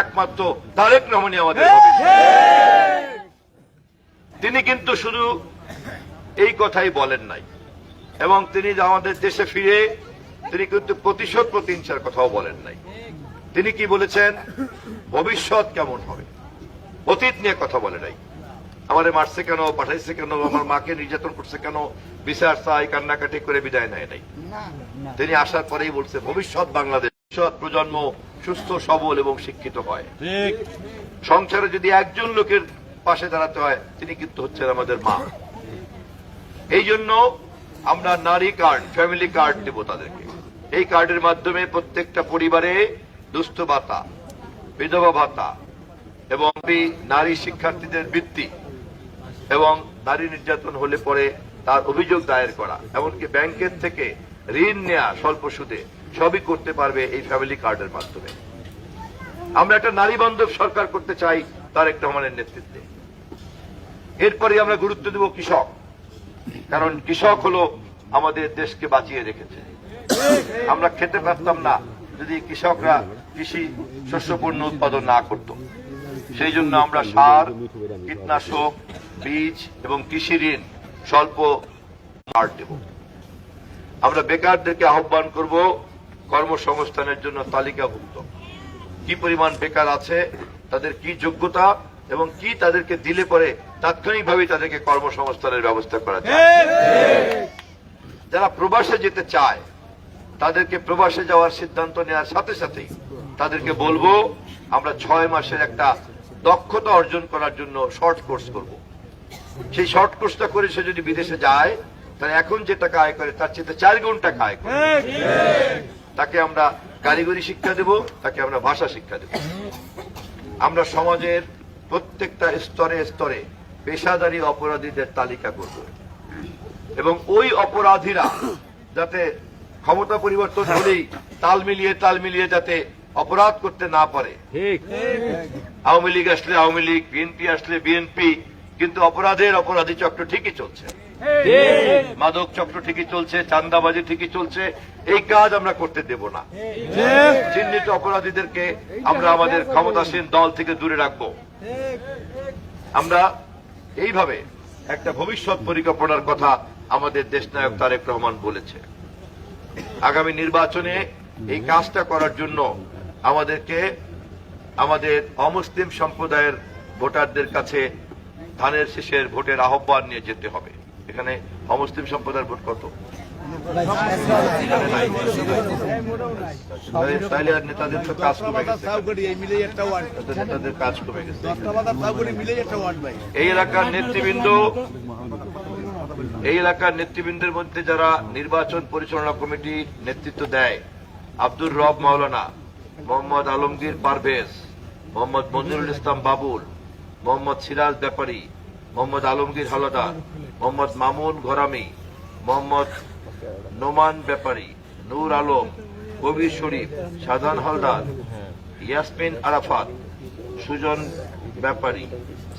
একমাত্র তারেক রহমানই আমাদের ভবিষ্যৎ। তিনি কিন্তু শুধু এই কথাই বলেন নাই, এবং তিনি আমাদের দেশে ফিরে তিনি কিন্তু প্রতিশোধ প্রতিহিংসার কথাও বলেন নাই। তিনি কি বলেছেন? ভবিষ্যৎ কেমন হবে, অতীত নিয়ে কথা বলে নাই। আমারে মারছে কেন, পাঠাইছে কেন, আমার মাকে নির্যাতন করছে কেন, বিচার চাই, কান্নাকাটি করে বিদায় নেয় নাই। তিনি আসার পরেই বলছে ভবিষ্যৎ বাংলাদেশ, ভবিষ্যৎ প্রজন্ম সুস্থ সবল এবং শিক্ষিত হয়। সংসারে যদি একজন লোকের পাশে দাঁড়াতে হয় তিনি কিন্তু হচ্ছেন আমাদের মা। এই জন্য আমরা নারী কার্ড, ফ্যামিলি কার্ড দেব তাদেরকে। এই কার্ডের মাধ্যমে প্রত্যেকটা পরিবারে দুস্থ ভাতা, বিধবা ভাতা এবং নারী শিক্ষার্থীদের বৃত্তি এবং নারী নির্যাতন হলে পরে তার অভিযোগ দায়ের করা, এমনকি ব্যাংকের থেকে ঋণ নেওয়া স্বল্প সুদে, সবই করতে পারবে এই ফ্যামিলি কার্ডের মাধ্যমে। আমরা একটা নারী বান্ধব সরকার করতে চাই তারেক রহমানের নেতৃত্বে। এরপরে আমরা গুরুত্ব দেব কৃষক, কারণ কৃষক হলো আমাদের দেশকে বাঁচিয়ে রেখেছে। আমরা খেতে পারতাম না যদি কৃষকরা কৃষি শস্য পণ্য উৎপাদন না করত। সেই জন্য আমরা সার, কীটনাশক, বীজ এবং কৃষি ঋণ স্বল্প ছাড় দেব। আমরা বেকারদেরকে আহ্বান করব কর্মসংস্থানের জন্য তালিকাভুক্ত। কি পরিমাণ বেকার আছে, তাদের কি যোগ্যতা এবং কি তাদেরকে দিলে পরে তাৎক্ষণিকভাবে তাদেরকে কর্মসংস্থানের ব্যবস্থা করা যায়। যারা প্রবাসে যেতে চায় তাদেরকে প্রবাসে যাওয়ার সিদ্ধান্ত নেওয়ার সাথে সাথেই তাদেরকে বলবো আমরা 6 মাসের একটা দক্ষতা অর্জন করার জন্য শর্ট কোর্স করব। সেই শর্ট কোর্সটা করে সে যদি বিদেশে যায় তাহলে এখন যে টাকা আয় করে তার চেয়ে 4 গুণ টাকা আয় করে। তাকে আমরা কারিগরি শিক্ষা দেব, তাকে আমরা ভাষা শিক্ষা দেব। আমরা সমাজের প্রত্যেকটা স্তরে স্তরে পেশাদারী অপরাধীদের তালিকা করব এবং ওই অপরাধীরা যাতে ক্ষমতা পরিবর্তন হলেই তাল মিলিয়ে যাতে অপরাধ করতে না পারে। আওয়ামী লীগ আসলে আওয়ামী লীগ, বিএনপি আসলে বিএনপি, কিন্তু অপরাধী চক্র ঠিকই চলছে, মাদক চক্র ঠিকই চলছে, চাঁদাবাজি ঠিকই চলছে। এই কাজ আমরা করতে দেব না। চিহ্নিত অপরাধীদেরকে আমরা আমাদের ক্ষমতাসীন দল থেকে দূরে রাখব। আমরা এইভাবে একটা ভবিষ্যৎ পরিকল্পনার কথা আমাদের দেশনায়ক তারেক রহমান বলেছে। আগামী নির্বাচনে এই কাজটা করার জন্য আমাদেরকে আমাদের অমুসলিম সম্প্রদায়ের ভোটারদের কাছে ধানের শীষের ভোটের আহ্বান নিয়ে যেতে হবে। এখানে অমুসলিম সম্প্রদায়ের ভোট কত? নেতাদের তো কাজ কমে গেছে, নেতাদের কাজ কমে গেছে। এই এলাকার নেতৃবৃন্দের মধ্যে যারা নির্বাচন পরিচালনা কমিটি নেতৃত্ব দেয়, আব্দুর রব মাওলানা, মোহাম্মদ আলমগীর পারভেজ, মোহাম্মদ মঞ্জুরুল ইসলাম বাবুল, মোহাম্মদ সিরাজ ব্যাপারী, মোহাম্মদ আলমগীর হাওলাদার, মোহাম্মদ মামুন ঘরামি, মোহাম্মদ নোমান ব্যাপারী, নূর আলম, কবির শরীফ, শাহজাহান হালদার, ইয়াসমিন আরাফাত, সুজন ব্যাপারী,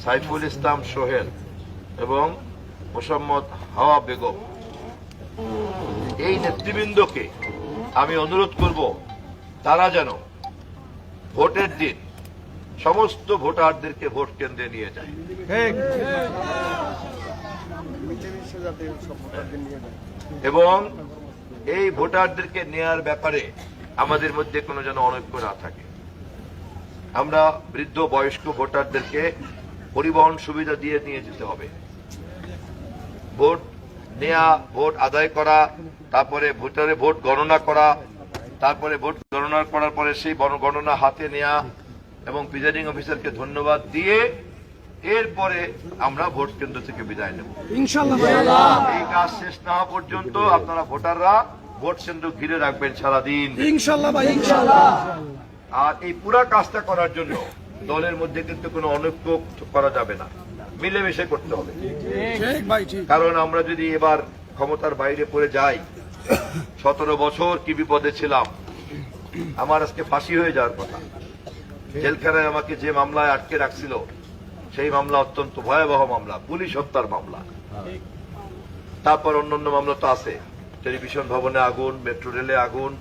সাইফুল ইসলাম সোহেল এবং মোসাম্মদ হাওয়া বেগম, এই নেতৃবৃন্দকে আমি অনুরোধ করব তারা যেন ভোটের দিন সমস্ত ভোটারদেরকে ভোট কেন্দ্রে নিয়ে যায় এবং এই ভোটারদেরকে নেয়ার ব্যাপারে আমাদের মধ্যে কোনো যেন অনৈক্য না থাকে। আমরা বৃদ্ধ বয়স্ক ভোটারদেরকে পরিবহন সুবিধা দিয়ে নিয়ে যেতে হবে। ভোট নেয়া, ভোট আদায় করা, তারপরে ভোটারে ভোট গণনা করা, তারপরে ভোট গণনা করার পরে সেই গণনা হাতে নেয়া এবং প্রিজাইডিং অফিসারকে ধন্যবাদ দিয়ে এরপরে আমরা ভোট কেন্দ্র থেকে বিদায় নেব ইনশাআল্লাহ। এই কাজ শেষ না হওয়া পর্যন্ত আপনারা ভোটাররা ভোট কেন্দ্র ঘিরে রাখবেন সারাদিন ইনশাআল্লাহ ভাই, ইনশাআল্লাহ। আর এই পুরা কাজটা করার জন্য দলের মধ্যে কিন্তু কোনো অনৈক্য করা যাবে না, মিলেমিশে করতে হবে। কারণ আমরা যদি এবার ক্ষমতার বাইরে পড়ে যাই, 17 বছর কি বিপদে ছিলাম, আমার আজকে ফাঁসি হয়ে যাওয়ার কথা। জেলখানায় আমাকে যে মামলায় আটকে রাখছিল সেই মামলা অত্যন্ত ভয়াবহ মামলা, পুলিশ হত্যার মামলা। তারপর অন্যান্য মামলা তো আছে, টেলিভিশন ভবনে আগুন, মেট্রো রেলে আগুন,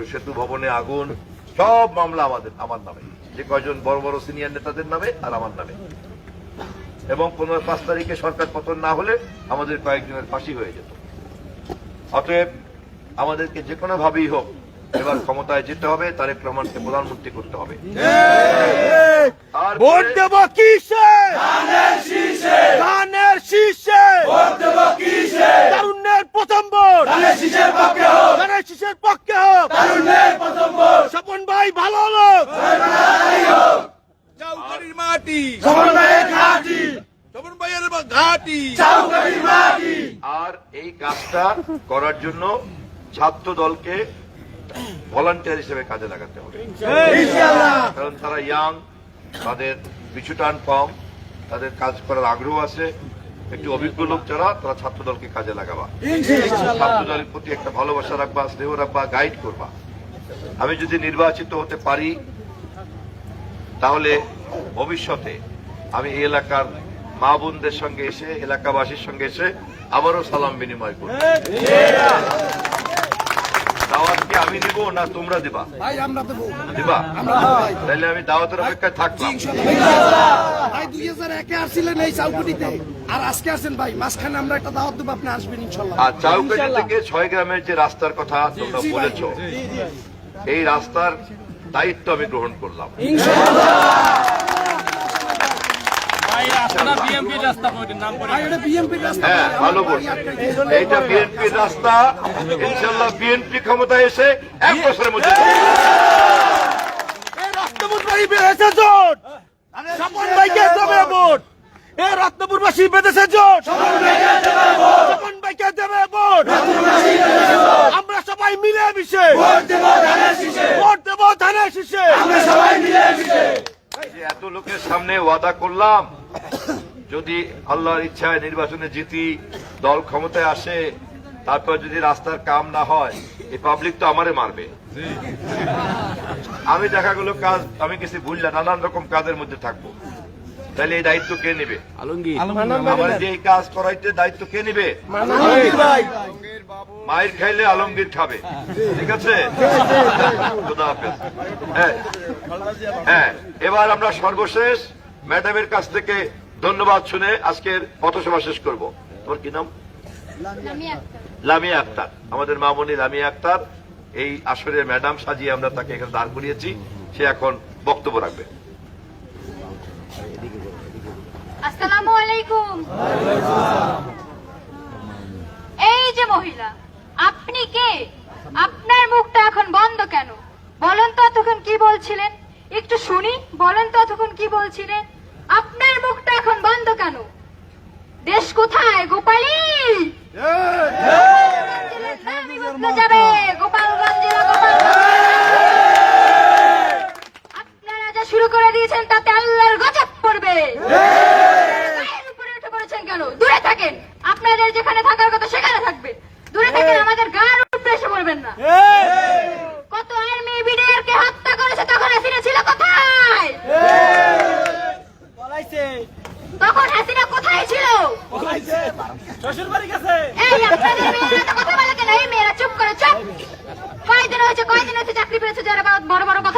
সেতু ভবনে আগুন, সব মামলা আমার নামে। যে কয়জন বড় বড় সিনিয়র নেতাদের নামে আর আমার নামে, এবং 15-5 তারিখে সরকার পতন না হলে আমাদের কয়েকজনের ফাঁসি হয়ে যেত। অতএব আমাদেরকে যে কোনো ভাবেই হোক এবার ক্ষমতায় যেতে হবে, তারেক রহমানকে প্রধানমন্ত্রী করতে হবে। আর ভোট দেব কিসে? ধানের শীষে। ভোট দেব কিসে? তারুণ্যের প্রথম ভোট ধানের শীষের পক্ষে হোক, ধানের শীষের পক্ষে হোক, তারুণ্যের প্রথম ভোট। স্বপন ভাই ভালো লোক, চৌকাঠীর মাটি, স্বপন ভাইয়ের ঘাঁটি, স্বপন ভাইয়ের ঘাটি। চৌকাঠীর মাটি। আর এই কাজটা করার জন্য ছাত্র দলকে ভলান্টিয়ার হিসেবে কাজে লাগাতে হবে, ইনশাআল্লাহ। কারণ তারা ইয়াং, তাদের পিছুটান কম, তাদের কাজ করার আগ্রহ আছে। একটু অভিজ্ঞ লোক যারা, তারা ছাত্র দলকে কাজে লাগাবা, ছাত্র দলের প্রতি একটা ভালোবাসা রাখবা, স্নেহ রাখবা, গাইড করবা। আমি যদি নির্বাচিত হতে পারি তাহলে ভবিষ্যতে আমি এই এলাকার মা বোনদের সঙ্গে এসে, এলাকাবাসীর সঙ্গে এসে আবারও সালাম বিনিময় করব। দাওয়াত কি আমি দিব না তোমরা দিবা? ভাই আমরা দেবো, দিবা? আমরা দেবো ভাই। তাহলে আমি দাওয়াতের অপেক্ষায় থাকলাম। ভাই 2001-এ আসছিলেন এই চাউকুটিতে, আর আজকে আসেন ভাই, মাঝখানে আমরা একটা দাওয়াত দেবো, আপনি আসবেন ইনশাল্লাহ। আর চাউকাটি থেকে 6 গ্রামের যে রাস্তার কথা তোমরা বলেছ, এই রাস্তার দায়িত্ব আমি গ্রহণ করলাম। ভাই এটা বিএমপির রাস্তা। হ্যাঁ, ভালো বলছে। এইটা বিএনপির রাস্তা, ইনশাল্লাহ বিএনপি ক্ষমতায় এসে 1 বছরের মধ্যে এই রত্নপুরবাসী বেঁধেছে জোট, স্বপন ভাইকে দেবে ভোট। এই রত্নপুরবাসী বেঁধেছে জোট, স্বপন ভাইকে দেবে ভোট। আমরা সবাই মিলে মিশে ভোট দেব ধানের শীষে, ভোট দেব ধানের শীষে। আমরা সবাই মিলে মিশে যে এত লোকের সামনে ওয়াদা করলাম, যদি আল্লাহর ইচ্ছায় নির্বাচনে জিতি, দল ক্ষমতায় আসে, তারপর যদি রাস্তার কাম না হয়, এই পাবলিক তো আমারে মারবে। আমি দেখা গেল কাজ আমি কিছু ভুললাম, নানান রকম কাজের মধ্যে থাকবো, তাহলে এই দায়িত্ব কে নেবে? আমার যে এই কাজ করাইতে দায়িত্ব কে নেবে? মায়ের খাইলে আলমগীর খাবে, ঠিক আছে? খোদা হাফেজ। হ্যাঁ, এবার আমরা সর্বশেষ ম্যাডামের কাছ থেকে ধন্যবাদ শুনে আজকের পথসভা শেষ করব। তোমার কি নাম? লামিয়া আক্তার। আমাদের মামনি লামিয়া আক্তার এই আসরের ম্যাডাম সাজিয়ে আমরা তাকে এখানে দাঁড় করিয়েছি। সে এখন বক্তব্য রাখবে। আসসালামু আলাইকুম। এই যে মহিলা, আপনি কে? আপনার মুখটা এখন বন্ধ কেন? বলেন তো এতক্ষণ কি বলছিলেন, একটু শুনি। বলেন তো এতক্ষণ কি বলছিলেন? আপনার মুখটা এখন বন্ধ কেন? দেশ কোথায় গোপালী? যাবে গোপালগঞ্জ জেলা, আপনারা যা শুরু করে দিয়েছেন তাতে আল্লাহর গজব পড়বে। উপরে উঠে পড়েছেন কেন? দূরে থাকেন, আপনাদের যেখানে থাকার কথা সেখানে থাকবেন। দূরে থাকেন, আমাদের গার উপরে এসে পড়বেন না। কত আর্মি বিডিআর কে হত্যা করেছে, তখন হাসিনা ছিল কোথায়? তখন হাসিনা কোথায় ছিল? এই আপনাদের মেয়েরা তো কথা বলে কেন? এই মেয়েরা চুপ করে, চুপ। কয়দিন হয়েছে চাকরি পেয়েছে যারা বড় বড় কথা